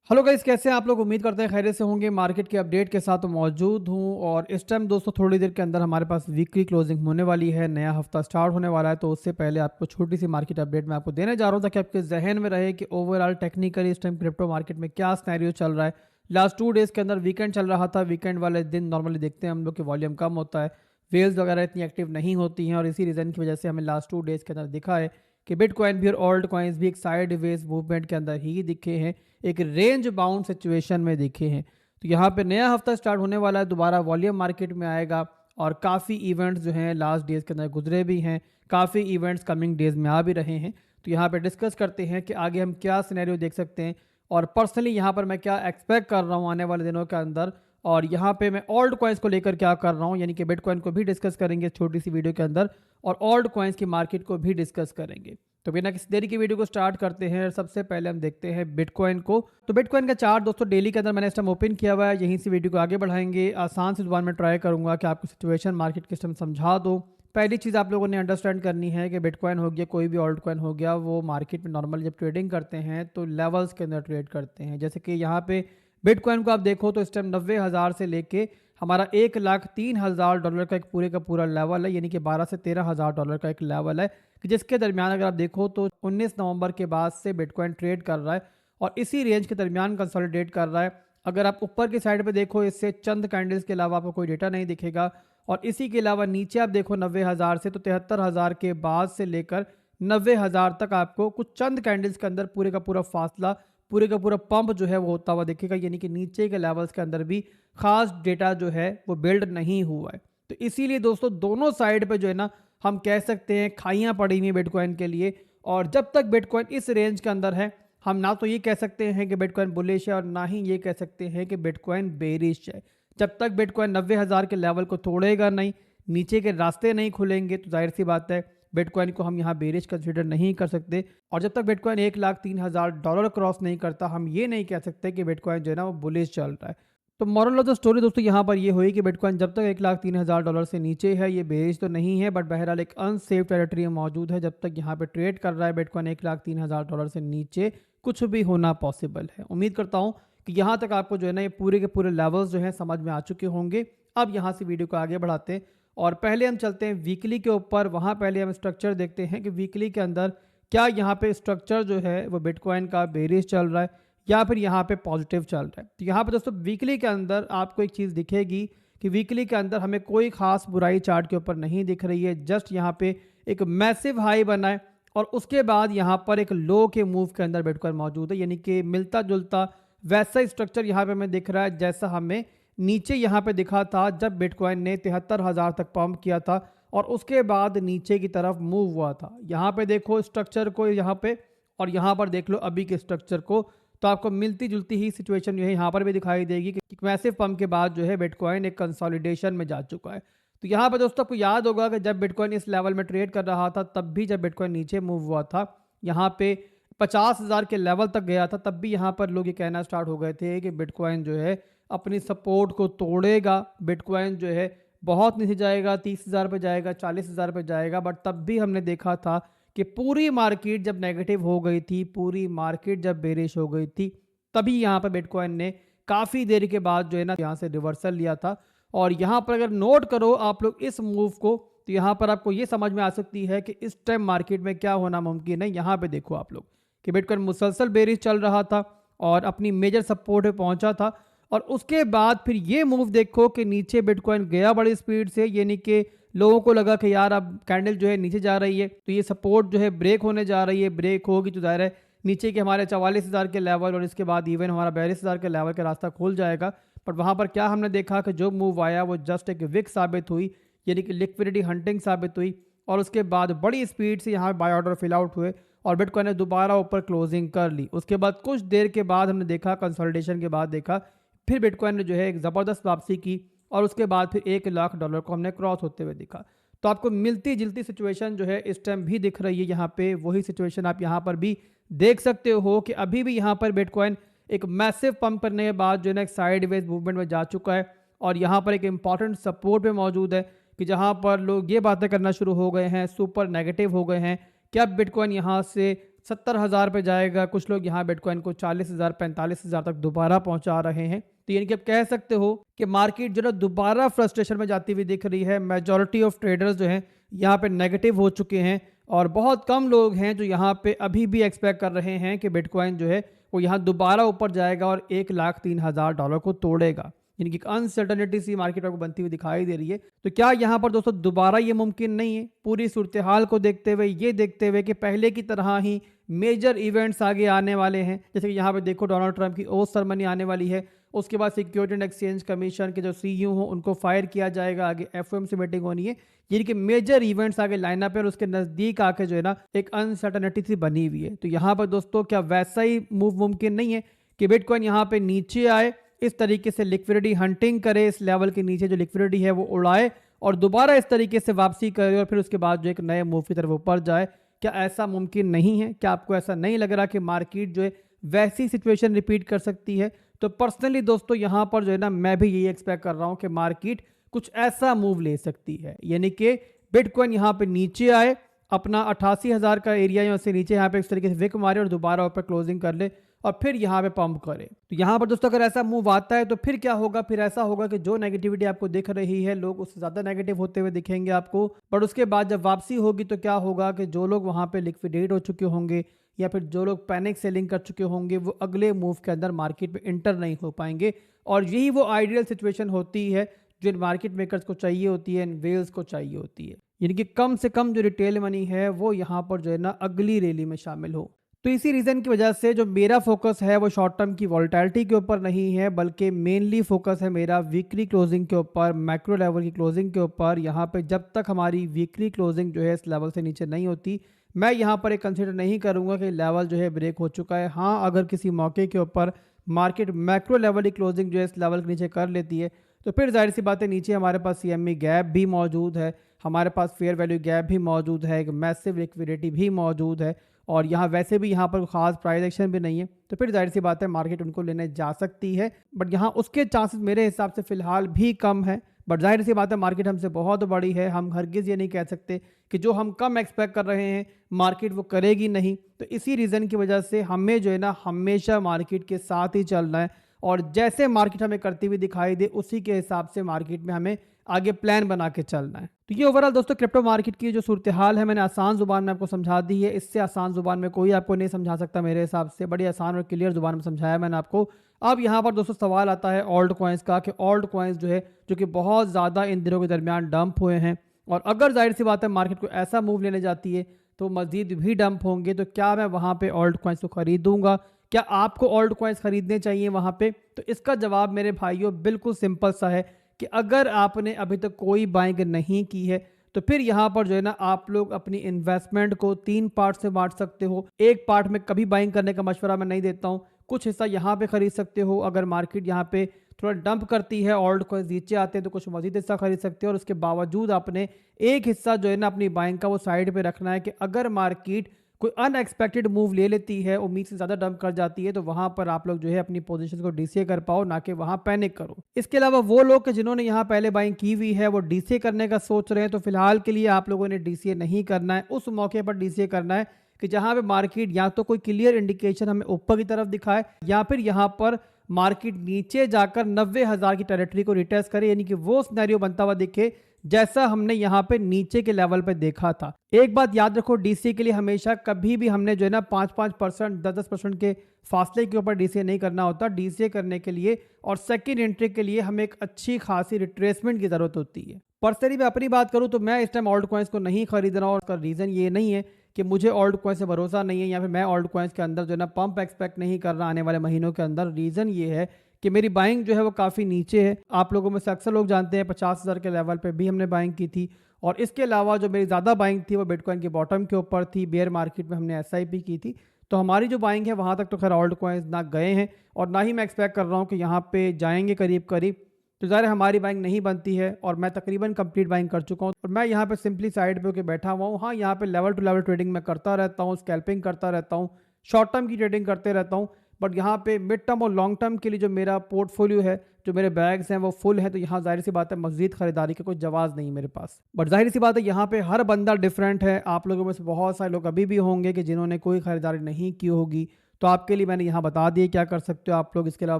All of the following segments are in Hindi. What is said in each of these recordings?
हेलो गाइस, कैसे हैं आप लोग। उम्मीद करते हैं खैरियत से होंगे। मार्केट के अपडेट के साथ मौजूद हूं और इस टाइम दोस्तों थोड़ी देर के अंदर हमारे पास वीकली क्लोजिंग होने वाली है, नया हफ्ता स्टार्ट होने वाला है। तो उससे पहले आपको छोटी सी मार्केट अपडेट मैं आपको देने जा रहा हूं ताकि आपके जहन में रहे कि ओवरऑल टेक्निकली इस टाइम क्रिप्टो मार्केट में क्या स्नैरियो चल रहा है। लास्ट 2 डेज़ के अंदर वीकेंड चल रहा था। वीकेंड वाले दिन नॉर्मली देखते हैं हम लोग कि वॉल्यूम कम होता है, वेल्स वगैरह इतनी एक्टिव नहीं होती हैं और इसी रीज़न की वजह से हमें लास्ट 2 डेज़ के अंदर दिखा है कि बिटकॉइन भी और ओल्ड कॉइन्स भी एक साइड वेज मूवमेंट के अंदर ही दिखे हैं, एक रेंज बाउंड सिचुएशन में दिखे हैं। तो यहाँ पे नया हफ्ता स्टार्ट होने वाला है, दोबारा वॉल्यूम मार्केट में आएगा और काफ़ी इवेंट्स जो हैं लास्ट डेज़ के अंदर गुजरे भी हैं, काफ़ी इवेंट्स कमिंग डेज़ में आ भी रहे हैं। तो यहाँ पे डिस्कस करते हैं कि आगे हम क्या सिनेरियो देख सकते हैं और पर्सनली यहाँ पर मैं क्या एक्सपेक्ट कर रहा हूँ आने वाले दिनों के अंदर। और यहाँ पे मैं ओल्ड कॉइन्स को लेकर क्या कर रहा हूँ, यानी कि बिटकॉइन को भी डिस्कस करेंगे छोटी सी वीडियो के अंदर और ओल्ड कॉइन्स की मार्केट को भी डिस्कस करेंगे। तो बिना किसी देरी की वीडियो को स्टार्ट करते हैं। सबसे पहले हम देखते हैं बिटकॉइन को। तो बिटकॉइन का चार्ट दोस्तों डेली के अंदर मैंने इस टाइम ओपन किया हुआ है, यहीं से वीडियो को आगे बढ़ाएंगे। आसान से जुबान में ट्राई करूंगा कि आपको सिचुएशन मार्केट के टाइम समझा दो। पहली चीज़ आप लोगों ने अंडरस्टैंड करनी है कि बिटकॉइन हो गया, कोई भी ऑल्ट कॉइन हो गया, वो मार्केट में नॉर्मली जब ट्रेडिंग करते हैं तो लेवल्स के अंदर ट्रेड करते हैं। जैसे कि यहाँ पे बिटकॉइन को आप देखो तो इस टाइम 90,000 से लेके हमारा $1,03,000 का एक पूरे का पूरा लेवल है, यानी कि 12 से $13,000 का एक लेवल है कि जिसके दरमियान अगर आप देखो तो 19 नवंबर के बाद से बिटकॉइन ट्रेड कर रहा है और इसी रेंज के दरमियान कंसोलिडेट कर रहा है। अगर आप ऊपर की साइड पे देखो, इससे चंद कैंडल्स के अलावा आपको कोई डेटा नहीं दिखेगा। और इसी के अलावा नीचे आप देखो 90,000 से तो 73,000 के बाद से लेकर 90,000 तक आपको कुछ चंद कैंडल्स के अंदर पूरे का पूरा फासला, पूरे का पूरा पंप जो है वो होता हुआ दिखेगा, यानी कि नीचे के लेवल्स के अंदर भी खास डेटा जो है वो बिल्ड नहीं हुआ है। तो इसीलिए दोस्तों दोनों साइड पे जो है ना, हम कह सकते हैं खाइयाँ पड़ी हुई बिटकॉइन के लिए। और जब तक बिटकॉइन इस रेंज के अंदर है, हम ना तो ये कह सकते हैं कि बिटकॉइन बुलिश है और ना ही ये कह सकते हैं कि बिटकॉइन बेरिश है। जब तक बिटकॉइन 90,000 के लेवल को तोड़ेगा नहीं, नीचे के रास्ते नहीं खुलेंगे, तो जाहिर सी बात है बिटकॉइन को हम यहाँ बेरिश कंसिडर नहीं कर सकते। और जब तक बिटकॉइन $1,03,000 क्रॉस नहीं करता, हम ये नहीं कह सकते कि बिटकॉइन जो है ना वो बुलिश चल रहा है। तो मॉरल ऑफ द स्टोरी दोस्तों यहाँ पर ये हुई कि बिटकॉइन जब तक $1,03,000 से नीचे है, ये बेरिश तो नहीं है, बट बहरहाल एक अनसेफ टेरिटरी में मौजूद है। जब तक यहाँ पे ट्रेड कर रहा है बिटकॉइन $1,03,000 से नीचे, कुछ भी होना पॉसिबल है। उम्मीद करता हूँ कि यहाँ तक आपको जो है ना ये पूरे के पूरे लेवल्स जो हैं समझ में आ चुके होंगे। अब यहाँ से वीडियो को आगे बढ़ाते हैं और पहले हम चलते हैं वीकली के ऊपर। वहाँ पहले हम स्ट्रक्चर देखते हैं कि वीकली के अंदर क्या यहाँ पे स्ट्रक्चर जो है वो बिटकॉइन का बेरिश चल रहा है या फिर यहाँ पे पॉजिटिव चल रहा है। तो यहाँ पे दोस्तों वीकली के अंदर आपको एक चीज़ दिखेगी कि वीकली के अंदर हमें कोई खास बुराई चार्ट के ऊपर नहीं दिख रही है। जस्ट यहाँ पे एक मैसिव हाई बना है और उसके बाद यहाँ पर एक लो के मूव के अंदर बिटकॉइन मौजूद है, यानी कि मिलता जुलता वैसा स्ट्रक्चर यहाँ पे हमें दिख रहा है जैसा हमें नीचे यहाँ पे दिखा था जब बिटकॉइन ने 73,000 तक पंप किया था और उसके बाद नीचे की तरफ मूव हुआ था। यहाँ पे देखो स्ट्रक्चर को यहाँ पे, और यहाँ पर देख लो अभी के स्ट्रक्चर को, तो आपको मिलती जुलती ही सिचुएशन जो है यहाँ पर भी दिखाई देगी कि मैसिव पंप के बाद जो है बिटकॉइन एक कंसोलिडेशन में जा चुका है। तो यहाँ पर दोस्तों आपको याद होगा कि जब बिटकॉइन इस लेवल में ट्रेड कर रहा था, तब भी जब बिटकॉइन नीचे मूव हुआ था, यहाँ पे 50,000 के लेवल तक गया था, तब भी यहाँ पर लोग ये कहना स्टार्ट हो गए थे कि बिटकॉइन जो है अपनी सपोर्ट को तोड़ेगा, बिटकॉइन जो है बहुत नीचे जाएगा, 30,000 पे जाएगा, 40,000 पे जाएगा। बट तब भी हमने देखा था कि पूरी मार्केट जब नेगेटिव हो गई थी, पूरी मार्केट जब बेरिश हो गई थी, तभी यहाँ पर बिटकॉइन ने काफ़ी देर के बाद जो है ना यहाँ से रिवर्सल लिया था। और यहाँ पर अगर नोट करो आप लोग इस मूव को, तो यहाँ पर आपको ये समझ में आ सकती है कि इस टाइम मार्केट में क्या होना मुमकिन है। यहाँ पे देखो आप लोग कि बिटकॉइन मुसलसल बेरिश चल रहा था और अपनी मेजर सपोर्ट पे पहुंचा था और उसके बाद फिर ये मूव देखो कि नीचे बिटकॉइन गया बड़ी स्पीड से, यानी कि लोगों को लगा कि यार अब कैंडल जो है नीचे जा रही है, तो ये सपोर्ट जो है ब्रेक होने जा रही है। ब्रेक होगी तो जाहिर है नीचे के हमारे 44,000 के लेवल और इसके बाद इवन हमारा 42,000 के लेवल का रास्ता खुल जाएगा। बट वहाँ पर क्या हमने देखा कि जो मूव आया वो जस्ट एक विक साबित हुई, यानी कि लिक्विडिटी हंटिंग साबित हुई और उसके बाद बड़ी स्पीड से यहाँ बाय ऑर्डर फिल आउट हुए और बिटकॉइन ने दोबारा ऊपर क्लोजिंग कर ली। उसके बाद कुछ देर के बाद हमने देखा, कंसोलिडेशन के बाद देखा, फिर बिटकॉइन ने जो है एक ज़बरदस्त वापसी की और उसके बाद फिर $1,00,000 को हमने क्रॉस होते हुए दिखा। तो आपको मिलती जुलती सिचुएशन जो है इस टाइम भी दिख रही है। यहाँ पे वही सिचुएशन आप यहाँ पर भी देख सकते हो कि अभी भी यहाँ पर बिटकॉइन एक मैसिव पंप करने के बाद जो है ना एक साइडवेज मूवमेंट में जा चुका है और यहाँ पर एक इंपॉर्टेंट सपोर्ट पे मौजूद है कि जहाँ पर लोग ये बातें करना शुरू हो गए हैं, सुपर नेगेटिव हो गए हैं कि अब बिटकॉइन यहाँ से 70,000 पे जाएगा, कुछ लोग यहाँ बिटकॉइन को 40,000 45,000 तक दोबारा पहुंचा रहे हैं। तो यानी कि आप कह सकते हो कि मार्केट जो ना दोबारा फ्रस्ट्रेशन में जाती हुई दिख रही है। मेजॉरिटी ऑफ ट्रेडर्स जो हैं यहाँ पे नेगेटिव हो चुके हैं और बहुत कम लोग हैं जो यहाँ पे अभी भी एक्सपेक्ट कर रहे हैं कि बिटकॉइन जो है वो यहाँ दोबारा ऊपर जाएगा और $1,03,000 को तोड़ेगा। यानी कि अनसर्टनिटी सी मार्केट में आपको बनती हुई दिखाई दे रही है। तो क्या यहाँ पर दोस्तों दोबारा ये मुमकिन नहीं है? पूरी सूरत हाल को देखते हुए, ये देखते हुए कि पहले की तरह ही मेजर इवेंट्स आगे आने वाले हैं, जैसे कि यहाँ पे देखो डोनाल्ड ट्रंप की ओथ सेरेमनी आने वाली है, उसके बाद सिक्योरिटी एंड एक्सचेंज कमीशन के जो सीईओ हो उनको फायर किया जाएगा, आगे एफओएमसी मीटिंग होनी है, यानी कि मेजर इवेंट्स आगे लाइनअप है और उसके नज़दीक आके जो है ना एक अनसर्टनिटी सी बनी हुई है। तो यहाँ पर दोस्तों क्या वैसा ही मूव मुमकिन नहीं है कि बिटकॉइन यहाँ पे नीचे आए, इस तरीके से लिक्विडिटी हंटिंग करे, इस लेवल के नीचे जो लिक्विडिटी है वो उड़ाए और दोबारा इस तरीके से वापसी करे और फिर उसके बाद जो एक नए मूव की तरफ ऊपर जाए? क्या ऐसा मुमकिन नहीं है? क्या आपको ऐसा नहीं लग रहा कि मार्केट जो है वैसी सिचुएशन रिपीट कर सकती है? तो पर्सनली दोस्तों यहाँ पर जो है ना मैं भी यही एक्सपेक्ट कर रहा हूँ कि मार्केट कुछ ऐसा मूव ले सकती है, यानी कि बिटकॉइन यहाँ पे नीचे आए, अपना 88,000 का एरिया यहाँ से नीचे यहाँ पे इस तरीके से विक मारे और दोबारा ऊपर क्लोजिंग कर ले और फिर यहाँ पे पंप करे। तो यहाँ पर दोस्तों अगर ऐसा मूव आता है तो फिर क्या होगा? फिर ऐसा होगा कि जो नेगेटिविटी आपको दिख रही है लोग उससे ज़्यादा नेगेटिव होते हुए दिखेंगे आपको। बट उसके बाद जब वापसी होगी तो क्या होगा कि जो लोग वहाँ पे लिक्विडेट हो चुके होंगे या फिर जो लोग पैनिक सेलिंग कर चुके होंगे वो अगले मूव के अंदर मार्केट में इंटर नहीं हो पाएंगे। और यही वो आइडियल सिचुएशन होती है जो मार्केट मेकर्स को चाहिए होती है, इन वेल्स को चाहिए होती है, यानी कि कम से कम जो रिटेल मनी है वो यहाँ पर जो है ना अगली रैली में शामिल हो। तो इसी रीज़न की वजह से जो मेरा फोकस है वो शॉर्ट टर्म की वॉलेटिलिटी के ऊपर नहीं है, बल्कि मेनली फोकस है मेरा वीकली क्लोजिंग के ऊपर, मैक्रो लेवल की क्लोजिंग के ऊपर। यहाँ पे जब तक हमारी वीकली क्लोजिंग जो है इस लेवल से नीचे नहीं होती, मैं यहाँ पर एक कंसिडर नहीं करूँगा कि लेवल जो है ब्रेक हो चुका है। हाँ, अगर किसी मौके के ऊपर मार्केट मैक्रो लेवल की क्लोजिंग जो है इस लेवल के नीचे कर लेती है तो फिर जाहिर सी बात है नीचे हमारे पास CME गैप भी मौजूद है, हमारे पास फेयर वैल्यू गैप भी मौजूद है, एक मैसिव लिक्विडिटी भी मौजूद है और यहाँ वैसे भी यहाँ पर खास प्राइस एक्शन भी नहीं है। तो फिर जाहिर सी बात है मार्केट उनको लेने जा सकती है, बट यहाँ उसके चांसेस मेरे हिसाब से फ़िलहाल भी कम है। बट जाहिर सी बात है मार्केट हमसे बहुत बड़ी है, हम हरगिज़ ये नहीं कह सकते कि जो हम कम एक्सपेक्ट कर रहे हैं मार्केट वो करेगी नहीं। तो इसी रीज़न की वजह से हमें जो है ना हमेशा मार्केट के साथ ही चलना है और जैसे मार्केट हमें करती हुई दिखाई दे उसी के हिसाब से मार्केट में हमें आगे प्लान बना के चलना है। तो ये ओवरऑल दोस्तों क्रिप्टो मार्केट की जो सूरत हाल है मैंने आसान ज़ुबान में आपको समझा दी है। इससे आसान ज़ुबान में कोई आपको नहीं समझा सकता मेरे हिसाब से, बड़ी आसान और क्लियर ज़ुबान में समझाया मैंने आपको। अब यहाँ पर दोस्तों सवाल आता है ऑल्ट कॉइन्स का कि ऑल्ट कॉइन्स जो है जो कि बहुत ज़्यादा इन दिनों के दरमियान डंप हुए हैं और अगर जाहिर सी बात है मार्केट को ऐसा मूव लेने जाती है तो मज़ीद भी डंप होंगे। तो क्या मैं वहाँ पे ऑल्ट कॉइन्स को खरीदूंगा? क्या आपको ऑल्ट कॉइन्स खरीदने चाहिए वहाँ पे? तो इसका जवाब मेरे भाइयों बिल्कुल सिंपल सा है कि अगर आपने अभी तक कोई बाइंग नहीं की है तो फिर यहाँ पर जो है ना आप लोग अपनी इन्वेस्टमेंट को 3 पार्ट से बांट सकते हो। एक पार्ट में कभी बाइंग करने का मशवरा मैं नहीं देता हूँ, कुछ हिस्सा यहाँ पे खरीद सकते हो। अगर मार्केट यहाँ पे थोड़ा डंप करती है, ऑल्ट कॉइन्स नीचे आते हैं तो कुछ मजीद हिस्सा खरीद सकते हो और उसके बावजूद आपने एक हिस्सा जो है ना अपनी बाइंग का वो साइड पे रखना है कि अगर मार्केट कोई अनएक्सपेक्टेड मूव ले लेती है, उम्मीद से ज़्यादा डंप कर जाती है, तो वहाँ पर आप लोग जो है अपनी पोजीशन को डीसीए कर पाओ, ना कि वहाँ पैनिक करो। इसके अलावा वो लोग जिन्होंने यहाँ पहले बाइंग की हुई है वो डीसीए करने का सोच रहे हैं तो फिलहाल के लिए आप लोगों ने डीसीए नहीं करना है। उस मौके पर डीसीए करना है कि जहाँ पे मार्केट या तो कोई क्लियर इंडिकेशन हमें ऊपर की तरफ दिखाए या फिर यहाँ पर मार्केट नीचे जाकर 90,000 की टेरिटरी को रिटेस्ट करे, यानी कि वो सिनेरियो बनता हुआ दिखे जैसा हमने यहाँ पे नीचे के लेवल पे देखा था। एक बात याद रखो, डीसीए के लिए हमेशा कभी भी हमने जो है ना 5% 10% के फासले के ऊपर डीसीए नहीं करना होता। डीसीए करने के लिए और सेकंड एंट्री के लिए हमें एक अच्छी खासी रिट्रेसमेंट की जरूरत होती है। पर्सनली मैं अपनी बात करूँ तो मैं इस टाइम ऑल्ट कॉइन्स को नहीं खरीद रहा हूँ और उसका रीज़न ये नहीं है कि मुझे ऑल्ट कॉइन्स से भरोसा नहीं है या फिर मैं ऑल्ट कॉइन्स के अंदर जो है ना पंप एक्सपेक्ट नहीं कर रहा आने वाले महीनों के अंदर। रीज़न ये है कि मेरी बाइंग जो है वो काफ़ी नीचे है। आप लोगों में से अक्सर लोग जानते हैं 50,000 के लेवल पे भी हमने बाइंग की थी और इसके अलावा जो मेरी ज़्यादा बाइंग थी वो बिटकॉइन के बॉटम के ऊपर थी, बेयर मार्केट में हमने एसआईपी की थी। तो हमारी जो बाइंग है वहाँ तक तो खैर ऑल्ट कॉइन्स ना गए हैं और ना ही मैं एक्सपेक्ट कर रहा हूँ कि यहाँ पे जाएंगे करीब करीब। तो ज़ाहिर हमारी बाइंग नहीं बनती है और मैं तकरीबन कंप्लीट बाइंग कर चुका हूँ और मैं यहाँ पे सिंपली साइड पे होकर बैठा हुआ हूँ। हाँ, यहाँ पे लेवल टू लेवल ट्रेडिंग मैं करता रहता हूँ, स्कैल्पिंग करता रहता हूँ, शॉर्ट टर्म की ट्रेडिंग करते रहता हूँ, बट यहाँ पे मिड टर्म और लॉन्ग टर्म के लिए जो मेरा पोर्टफोलियो है, जो मेरे बैग्स हैं वो फुल है, तो यहाँ ज़ाहिर सी बात है मज़ीद खरीदारी का कोई जवाज़ नहीं है मेरे पास। बट ज़ाहिर सी बात है यहाँ पे हर बंदा डिफरेंट है। आप लोगों में से बहुत सारे लोग अभी भी होंगे कि जिन्होंने कोई खरीदारी नहीं की होगी, तो आपके लिए मैंने यहाँ बता दिया क्या कर सकते हो आप लोग। इसके अलावा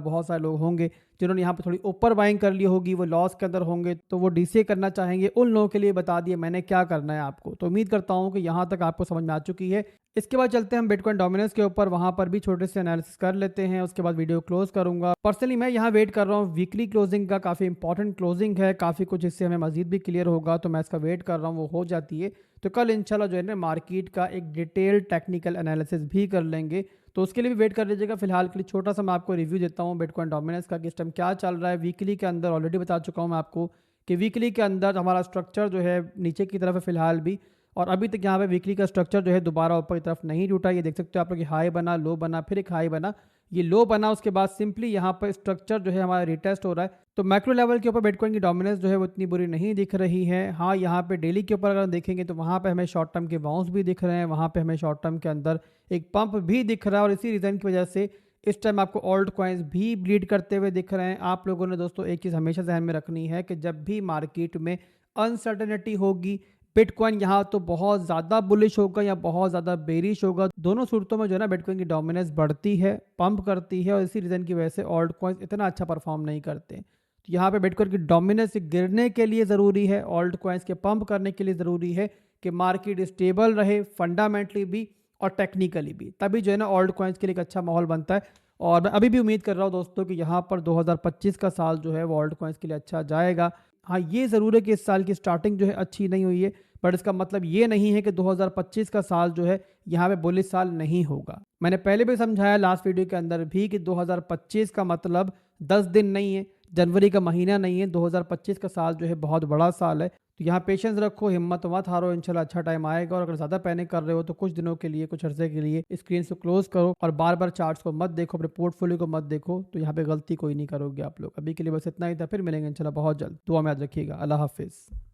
बहुत सारे लोग होंगे जिन्होंने यहाँ पे थोड़ी ऊपर बाइंग कर ली होगी, वो लॉस के अंदर होंगे, तो वो डीसीए करना चाहेंगे। उन लोगों के लिए बता दिया मैंने क्या करना है आपको। तो उम्मीद करता हूँ कि यहाँ तक आपको समझ में आ चुकी है। इसके बाद चलते हैं हम बिटकॉइन डोमिनेंस के ऊपर, वहाँ पर भी छोटे से एनालिसिस कर लेते हैं, उसके बाद वीडियो क्लोज करूँगा। पर्सनली मैं यहाँ वेट कर रहा हूँ वीकली क्लोजिंग का, काफ़ी इंपॉर्टेंट क्लोजिंग है, काफ़ी कुछ इससे हमें मजीद भी क्लियर होगा, तो मैं इसका वेट कर रहा हूँ वो हो जाती है। तो कल इंशाल्लाह जो है ना मार्केट का एक डिटेल टेक्निकल एनालिसिस भी कर लेंगे, तो उसके लिए भी वेट कर लीजिएगा। फिलहाल के लिए छोटा सा मैं आपको रिव्यू देता हूँ बिटकॉइन डोमिनेंस का कि इस टाइम क्या चल रहा है। वीकली के अंदर ऑलरेडी बता चुका हूँ मैं आपको कि वीकली के अंदर हमारा स्ट्रक्चर जो है नीचे की तरफ है फिलहाल भी, और अभी तक यहाँ पे वीकली का स्ट्रक्चर जो है दोबारा ऊपर की तरफ नहीं टूटा। ये देख सकते हो आप लोग, हाई बना, लो बना, फिर एक हाई बना, ये लो बना, उसके बाद सिंपली यहाँ पर स्ट्रक्चर जो है हमारा रिटेस्ट हो रहा है। तो मैक्रो लेवल के ऊपर बिटकॉइन की डोमिनेंस जो है वो इतनी बुरी नहीं दिख रही है। हाँ, यहाँ पे डेली के ऊपर अगर हम देखेंगे तो वहाँ पे हमें शॉर्ट टर्म के बाउंस भी दिख रहे हैं, वहाँ पे हमें शॉर्ट टर्म के अंदर एक पंप भी दिख रहा है, और इसी रीज़न की वजह से इस टाइम आपको ऑल्ट कॉइन्स भी ब्लीड करते हुए दिख रहे हैं। आप लोगों ने दोस्तों एक चीज़ हमेशा ध्यान में रखनी है कि जब भी मार्केट में अनसर्टेनिटी होगी, बिटकॉइन यहाँ तो बहुत ज़्यादा बुलिश होगा या बहुत ज़्यादा बेरिश होगा, दोनों सूरतों में जो है ना बिटकॉइन की डोमिनेंस बढ़ती है, पंप करती है, और इसी रीज़न की वजह से ऑल्ट कॉइन्स इतना अच्छा परफॉर्म नहीं करते। तो यहाँ पे बिटकॉइन की डोमिनेंस गिरने के लिए ज़रूरी है, ऑल्ट कॉइन्स के पंप करने के लिए ज़रूरी है कि मार्केट स्टेबल रहे, फंडामेंटली भी और टेक्निकली भी, तभी जो है ना ऑल्ट कॉइन्स के लिए एक अच्छा माहौल बनता है। और मैं अभी भी उम्मीद कर रहा हूँ दोस्तों कि यहाँ पर 2025 का साल जो है वो ऑल्ट कॉइन्स के लिए अच्छा जाएगा। हाँ, ये ज़रूर है कि इस साल की स्टार्टिंग जो है अच्छी नहीं हुई है, बट इसका मतलब ये नहीं है कि 2025 का साल जो है यहाँ पे बुलिश साल नहीं होगा। मैंने पहले भी समझाया लास्ट वीडियो के अंदर भी कि 2025 का मतलब 10 दिन नहीं है, जनवरी का महीना नहीं है। 2025 का साल जो है बहुत बड़ा साल है। तो यहाँ पेशेंस रखो, हिम्मत मत हारो, इंशाल्लाह अच्छा टाइम आएगा। और अगर ज़्यादा पैनिक कर रहे हो तो कुछ दिनों के लिए, कुछ अर्से के लिए स्क्रीन से क्लोज करो और बार बार चार्ट्स को मत देखो, अपने पोर्टफोलियो को मत देखो, तो यहाँ पे गलती कोई नहीं करोगे आप लोग। अभी के लिए बस इतना ही था, फिर मिलेंगे इंशाल्लाह बहुत जल्द। दुआ में याद रखिएगा। अल्लाह हाफिज़।